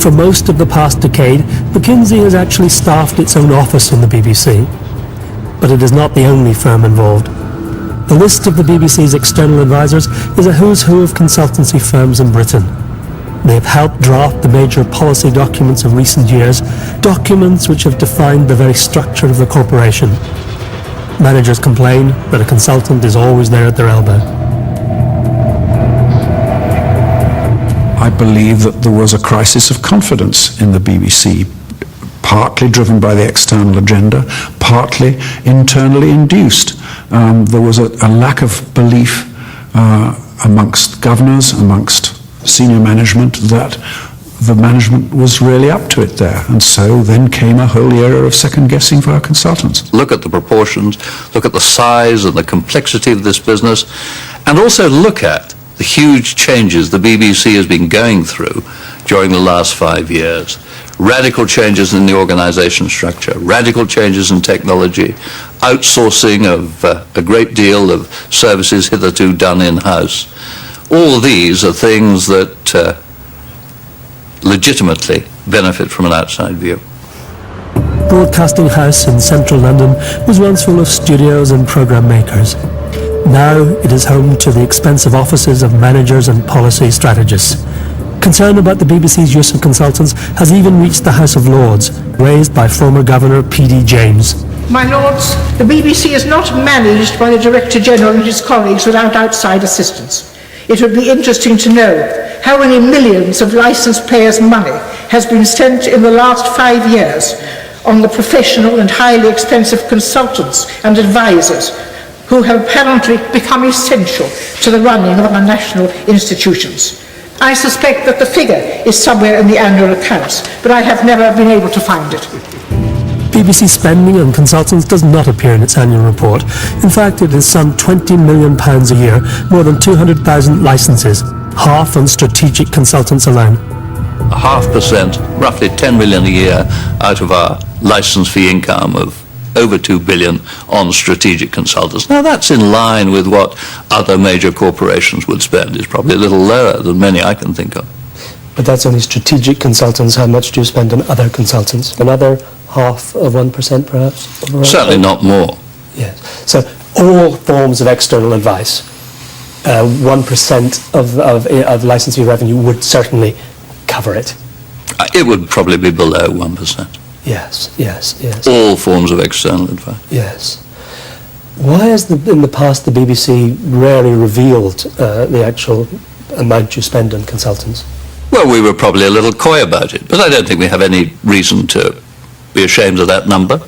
For most of the past decade, McKinsey has actually staffed its own office in the BBC. But it is not the only firm involved. The list of the BBC's external advisors is a who's who of consultancy firms in Britain. They have helped draft the major policy documents of recent years, documents which have defined the very structure of the corporation. Managers complain that a consultant is always there at their elbow. I believe that there was a crisis of confidence in the BBC, partly driven by the external agenda, partly internally induced. There was a lack of belief amongst governors, amongst senior management, that the management was really up to it there. And so then came a whole era of second guessing for our consultants. Look at the proportions, look at the size and the complexity of this business, and also look at the huge changes the BBC has been going through during the last 5 years. Radical changes in the organization structure, radical changes in technology, outsourcing of a great deal of services hitherto done in-house. All these are things that legitimately benefit from an outside view. Broadcasting House in central London was once full of studios and programme makers. Now it is home to the expensive offices of managers and policy strategists. Concern about the BBC's use of consultants has even reached the House of Lords, raised by former Governor P.D. James. My Lords, the BBC is not managed by the Director General and his colleagues without outside assistance. It would be interesting to know how many millions of licensed payers' money has been spent in the last 5 years on the professional and highly expensive consultants and advisors who have apparently become essential to the running of our national institutions. I suspect that the figure is somewhere in the annual accounts, but I have never been able to find it. BBC spending on consultants does not appear in its annual report. In fact, it is some £20 million a year, more than 200,000 licences, half on strategic consultants alone. 0.5%, roughly 10 million a year out of our license fee income of over 2 billion on strategic consultants. Now that's in line with what other major corporations would spend. It's probably a little lower than many I can think of. But that's only strategic consultants. How much do you spend on other consultants? Another 0.5% perhaps? Overall? Certainly not more. Yes. So all forms of external advice, 1% of licensee revenue would certainly cover it. It would probably be below 1%. Yes. All forms of external advice. Yes. Why has in the past the BBC rarely revealed the actual amount you spend on consultants? Well, we were probably a little coy about it, but I don't think we have any reason to be ashamed of that number.